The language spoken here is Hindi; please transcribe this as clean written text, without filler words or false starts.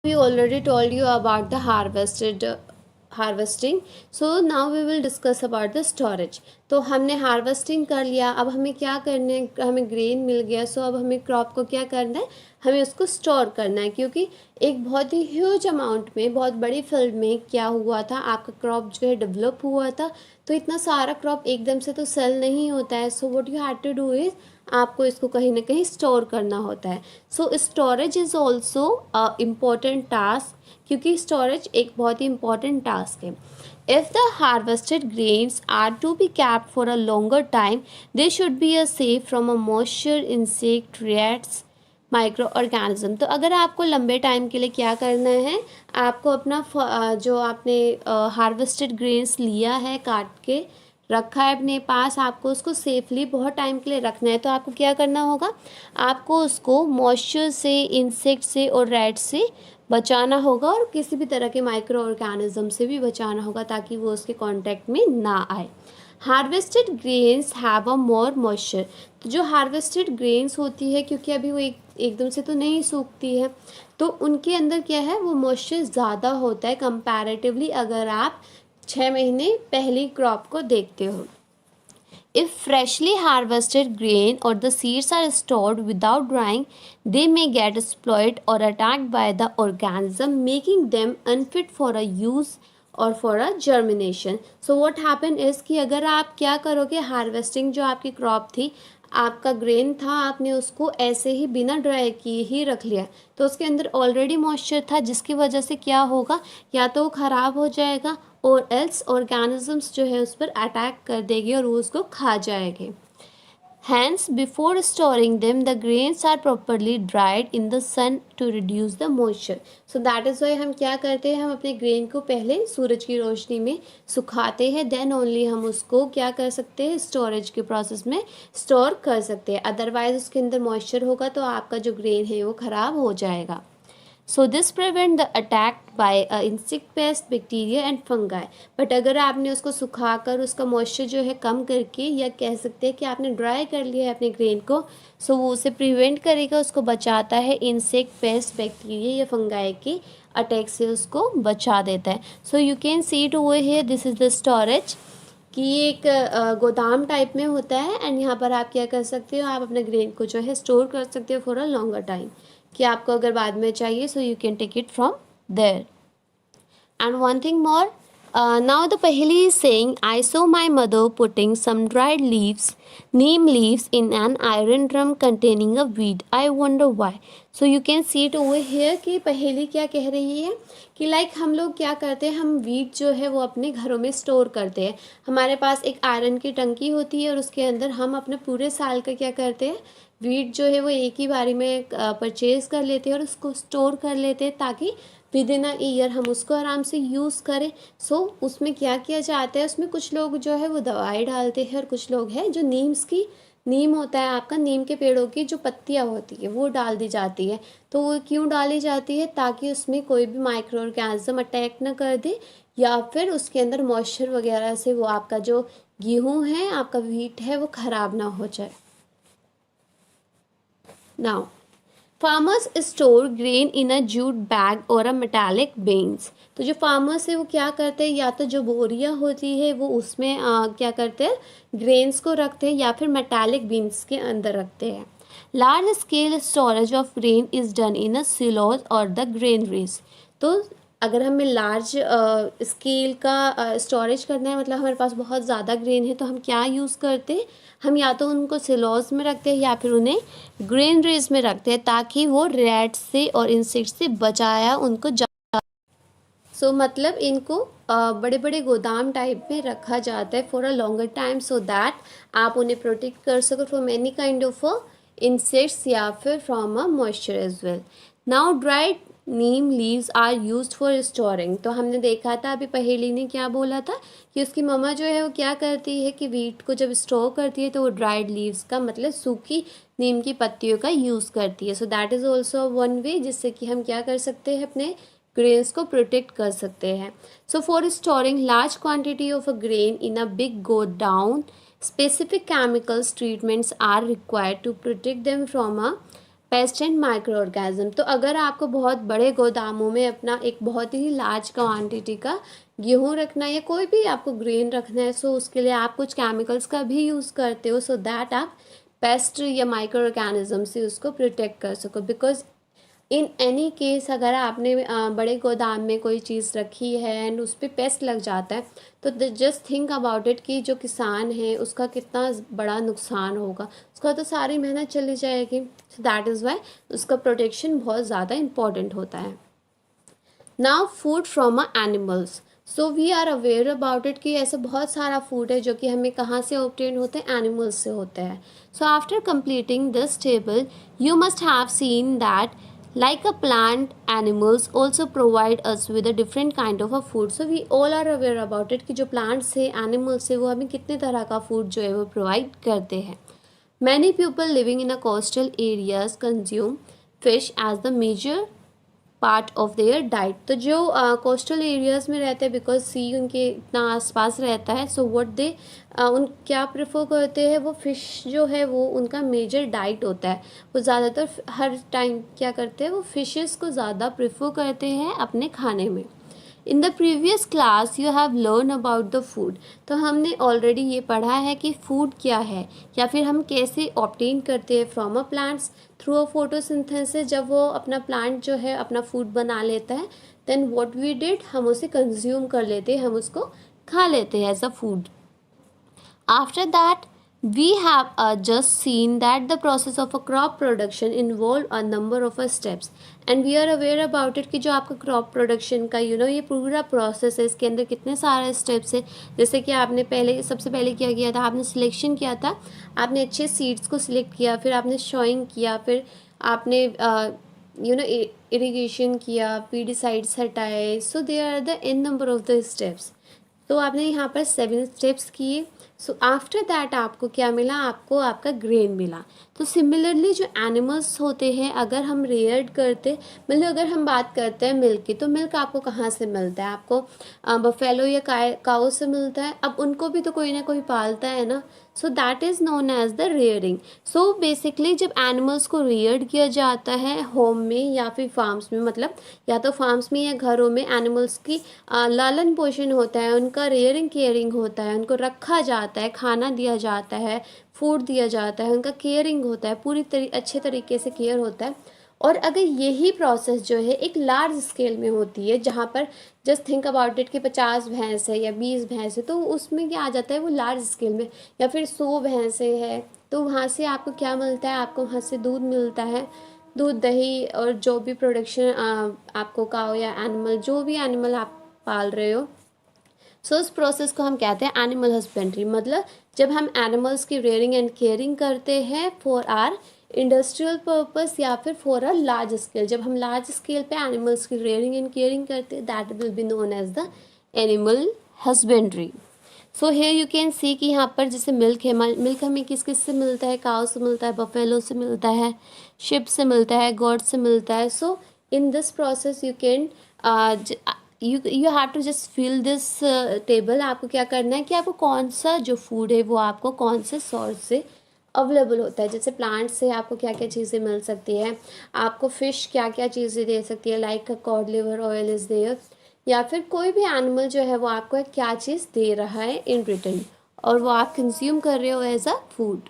We already told you about the harvesting. So now we will discuss about the storage. तो हमने हार्वेस्टिंग कर लिया, अब हमें क्या करना है, हमें ग्रेन मिल गया, सो अब हमें क्रॉप को क्या करना है, हमें उसको स्टोर करना है, क्योंकि एक बहुत ही ह्यूज अमाउंट में, बहुत बड़ी फील्ड में क्या हुआ था, आपका क्रॉप जो है डेवलप हुआ था। तो इतना सारा क्रॉप एकदम से तो सेल नहीं होता है। So what you have to do is, आपको इसको कहीं ना कहीं स्टोर करना होता है। So storage is also important task, क्योंकि स्टोरेज एक बहुत ही इम्पॉर्टेंट टास्क है। If the harvested grains are to be kept for a longer time, they should be safe from a moisture, insect, rats, micro organism. तो अगर आपको लंबे टाइम के लिए क्या करना है, आपको अपना जो आपने हार्वेस्टेड ग्रेन्स लिया है, काट के रखा है अपने पास, आपको उसको सेफली बहुत टाइम के लिए रखना है। तो आपको क्या करना होगा, आपको उसको मॉइस्चर से, इंसेक्ट से और रैट से बचाना होगा, और किसी भी तरह के माइक्रो ऑर्गेनिज्म से भी बचाना होगा, ताकि वो उसके कांटेक्ट में ना आए। Harvested grains have a more moisture. तो जो हार्वेस्टेड ग्रेन्स होती है, क्योंकि अभी वो एकदम से तो नहीं सूखती है, तो उनके अंदर क्या है, वो मॉइस्चर ज़्यादा होता है कंपैरेटिवली, अगर आप 6 महीने पहली क्रॉप को देखते हो। If freshly harvested grain or the seeds are stored without drying, they may get spoiled or attacked by the organism, making them unfit for a use और for a germination. So what happen is कि अगर आप क्या करोगे, हार्वेस्टिंग जो आपकी क्रॉप थी, आपका ग्रेन था, आपने उसको ऐसे ही बिना ड्राई किए ही रख लिया, तो उसके अंदर ऑलरेडी मॉइस्चर था, जिसकी वजह से क्या होगा, या तो वो ख़राब हो जाएगा और एल्स ऑर्गेनिजम्स जो है उस पर अटैक कर देगी और वो उसको खा जाएंगे। Hence, before storing them, the grains are properly dried in the sun to reduce the moisture. So that is why हम क्या करते हैं, हम अपने ग्रेन को पहले सूरज की रोशनी में सुखाते हैं, देन ओनली हम उसको क्या कर सकते हैं, स्टोरेज के प्रोसेस में स्टोर कर सकते हैं। अदरवाइज उसके अंदर मॉइस्चर होगा तो आपका जो ग्रेन है वो ख़राब हो जाएगा। So this prevent the attack by insect pest, bacteria and fungi. But अगर आपने उसको सुखाकर उसका मॉइस्चर जो है कम करके, या कह सकते हैं कि आपने ड्राई कर लिया है अपने ग्रेन को, सो वो उसे प्रिवेंट करेगा, उसको बचाता है इंसेक्ट पेस्ट, बैक्टीरिया या फंगाई के अटैक से, उसको बचा देता है। सो you can see it over here, this is the storage, कि ये एक गोदाम टाइप में होता है, एंड यहाँ पर आप क्या कर सकते हो, आप अपने ग्रेन को जो है स्टोर कर सकते हो फॉर अ लॉन्गर टाइम, कि आपको अगर बाद में चाहिए, so you can take it from there. And one thing more, now the Paheli is saying, I saw my mother putting some dried leaves, neem leaves, in an iron drum containing a wheat. I wonder why. So you can see it over here कि पहेली क्या कह रही है, कि लाइक हम लोग क्या करते हैं, हम वीट जो है वो अपने घरों में स्टोर करते हैं। हमारे पास एक आयरन की टंकी होती है, और उसके अंदर हम अपने पूरे साल का क्या करते हैं, वीट जो है वो एक ही बारी में परचेज़ कर लेते हैं और उसको स्टोर कर लेते हैं, ताकि विद इन अ ईयर हम उसको आराम से यूज़ करें। सो उसमें क्या किया जाता है, उसमें कुछ लोग जो है वो दवाई डालते हैं, और कुछ लोग हैं जो नीम होता है आपका, नीम के पेड़ों की जो पत्तियाँ होती है वो डाल दी जाती है। तो वो क्यों डाली जाती है, ताकि उसमें कोई भी माइक्रो ऑर्गेनिज्म अटैक ना कर दे, या फिर उसके अंदर मॉइस्चर वगैरह से वो आपका जो गेहूँ है, आपका व्हीट है, वो ख़राब ना हो जाए। Now farmers store grain in a jute bag और अ मेटालिक बीन्स। तो जो फार्मर्स है वो क्या करते हैं, या तो जो बोरियां होती है वो उसमें क्या करते हैं, ग्रेन्स को रखते हैं, या फिर मेटालिक बीन्स के अंदर रखते हैं। Large scale storage of grain is done in a silos और द ग्रेनरीज। तो अगर हमें लार्ज स्केल का स्टोरेज करना है, मतलब हमारे पास बहुत ज़्यादा ग्रेन है, तो हम क्या यूज़ करते हैं, हम या तो उनको सिलोज में रखते हैं, या फिर उन्हें ग्रेनरीज में रखते हैं, ताकि वो रैट से और इंसेक्ट से बचाया उनको सो मतलब इनको बड़े बड़े गोदाम टाइप में रखा जाता है for a longer time, so that आप उन्हें प्रोटेक्ट कर सको from any kind of insects, या फिर from a moisture as well. Now dried neem leaves are used for storing. तो हमने देखा था अभी पहेली ने क्या बोला था, कि उसकी मम्मा जो है वो क्या करती है, कि वीट को जब स्टोर करती है तो वो ड्राइड लीव्स का मतलब सूखी नीम की पत्तियों का यूज़ करती है। सो that is also one way जिससे कि हम क्या कर सकते हैं, अपने ग्रेन्स को प्रोटेक्ट कर सकते हैं। So for storing large quantity of a grain in a big godown, specific chemicals treatments are required to protect them from a paste and micro organism. तो अगर आपको बहुत बड़े गोदामों में अपना एक बहुत ही लार्ज क्वांटिटी का गेहूँ रखना है या कोई भी आपको ग्रेन रखना है, सो उसके लिए आप कुछ केमिकल्स का भी यूज़ करते हो, सो दैट आप पेस्ट या माइक्रो ऑर्गेनिज्म से उसको प्रोटेक्ट कर सको। बिकॉज इन एनी केस अगर आपने बड़े गोदाम में कोई चीज़ रखी है एंड उस पर पेस्ट लग जाता है, तो जस्ट थिंक अबाउट इट कि जो किसान है उसका कितना बड़ा नुकसान होगा, उसका तो सारी मेहनत चली जाएगी। सो दैट इज़ वाई उसका प्रोटेक्शन बहुत ज़्यादा इम्पॉर्टेंट होता है। Now food from animals. So we are aware about it कि ऐसा बहुत सारा फूड है जो कि हमें कहाँ से ऑब्टेन होते हैं, एनिमल्स से होते हैं। So after completing this table you must have seen that like a plant, animals also provide us with a different kind of a food. So we all are aware about it कि जो plants है, animals है, वो हमें कितने तरह का food जो है वो provide करते हैं। Many people living in a coastal areas consume fish as the major part of their diet. तो जो कोस्टल एरियाज़ में रहते हैं, बिकॉज सी उनके इतना आसपास रहता है, सो व्हाट दे उन क्या प्रेफर करते हैं, वो फ़िश जो है वो उनका मेजर डाइट होता है। वो ज़्यादातर हर टाइम क्या करते हैं, वो फिशेस को ज़्यादा प्रेफर करते हैं अपने खाने में। In the previous class you have learn about the food. तो हमने ऑलरेडी ये पढ़ा है कि फूड क्या है या फिर हम कैसे ऑब्टेन करते हैं from a plants through a photosynthesis. जब वो अपना प्लांट जो है अपना फूड बना लेता है, देन व्हाट वी डिड, हम उसे कंज्यूम कर लेते हैं, हम उसको खा लेते हैं as a food. After that, we have just seen that the process of a crop production involve a number of steps and we are aware about it कि जो आपका crop production का ये पूरा process है, इसके अंदर कितने सारे steps है। जैसे कि आपने सबसे पहले क्या किया था, आपने सिलेक्शन किया था, आपने अच्छे सीड्स को सिलेक्ट किया, फिर आपने शोइंग किया, फिर आपने इरिगेशन किया, पीडिसाइड्स हटाए। So there are the n number of the steps. तो आपने यहाँ पर 7 स्टेप्स किए। सो आफ्टर दैट आपको क्या मिला, आपको आपका ग्रेन मिला। तो सिमिलरली जो एनिमल्स होते हैं, अगर हम रेयर्ड करते, मतलब अगर हम बात करते हैं मिल्क की, तो मिल्क आपको कहाँ से मिलता है, आपको बफेलो या काऊ से मिलता है। अब उनको भी तो कोई ना कोई पालता है ना, so that is known as the rearing. So basically जब एनिमल्स को रेयर्ड किया जाता है होम में या फिर फार्म्स में, मतलब या तो फार्म्स में या घरों में, एनिमल्स की लालन पोषण होता है, उनका रेयरिंग केयरिंग होता है, उनको रखा जाता है, खाना दिया जाता है, फूड दिया जाता है, उनका केयरिंग होता है, अच्छे तरीके से केयर होता है। और अगर यही प्रोसेस जो है एक लार्ज स्केल में होती है, जहाँ पर जस्ट थिंक अबाउट इट कि 50 भैंस है या 20 भैंस है, तो उसमें क्या आ जाता है, वो लार्ज स्केल में, या फिर 100 भैंसें है, तो वहाँ से आपको क्या मिलता है, आपको वहाँ से दूध मिलता है, दूध, दही और जो भी प्रोडक्शन आपको काऊ या एनिमल, जो भी एनिमल आप पाल रहे हो, सो इस प्रोसेस को हम कहते हैं एनिमल हस्बेंड्री। मतलब जब हम एनिमल्स की रेयरिंग एंड केयरिंग करते हैं फॉर आर इंडस्ट्रियल पर्पस या फिर फॉर अ लार्ज स्केल, जब हम लार्ज स्केल पे एनिमल्स की रेयरिंग एंड केयरिंग करते हैं, that will be known as the animal husbandry. So here you can see कि यहाँ पर जैसे मिल्क है, मिल्क हमें किस किस से मिलता है, काउ से मिलता है, बफेलो से मिलता है, शिप से मिलता है, गोट से मिलता है। So in this process you can you have to just fill this table. आपको क्या करना है कि आपको कौन सा जो फूड है वो आपको कौन से सोर्स से अवेलेबल होता है। जैसे प्लांट से आपको क्या क्या चीज़ें मिल सकती है, आपको फ़िश क्या क्या चीज़ें दे सकती है, like cod liver oil is there, या फिर कोई भी एनिमल जो है वो आपको क्या चीज़ दे रहा है इन रिटर्न, और वो आप कंज्यूम कर रहे हो एज अ फूड।